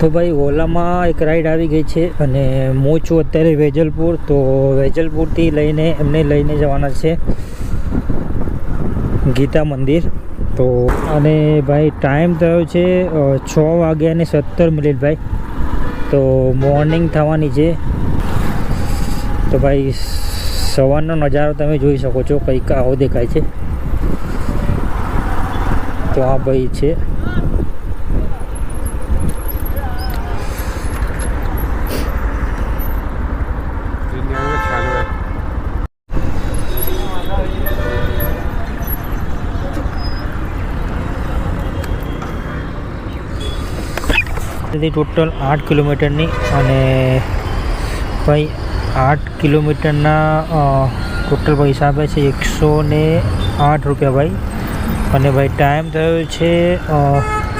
તો ભાઈ ઓલામાં એક રાઈડ આવી ગઈ છે અને હું છું અત્યારે વેજલપુર. તો વેજલપુરથી લઈને એમને લઈને જવાના છે ગીતા મંદિર. તો અને ભાઈ ટાઈમ થયો છે 6:17 ભાઈ. તો મોર્નિંગ થવાની છે. તો ભાઈ સવારનો નજારો તમે જોઈ શકો છો, કંઈક આવો દેખાય છે. તો આ ભાઈ છે ટોટલ 8 કિલોમીટરની. અને ભાઈ 8 કિલોમીટરના ટોટલ પૈસા આપે છે 108 રૂપિયા ભાઈ. અને ભાઈ ટાઈમ થયો છે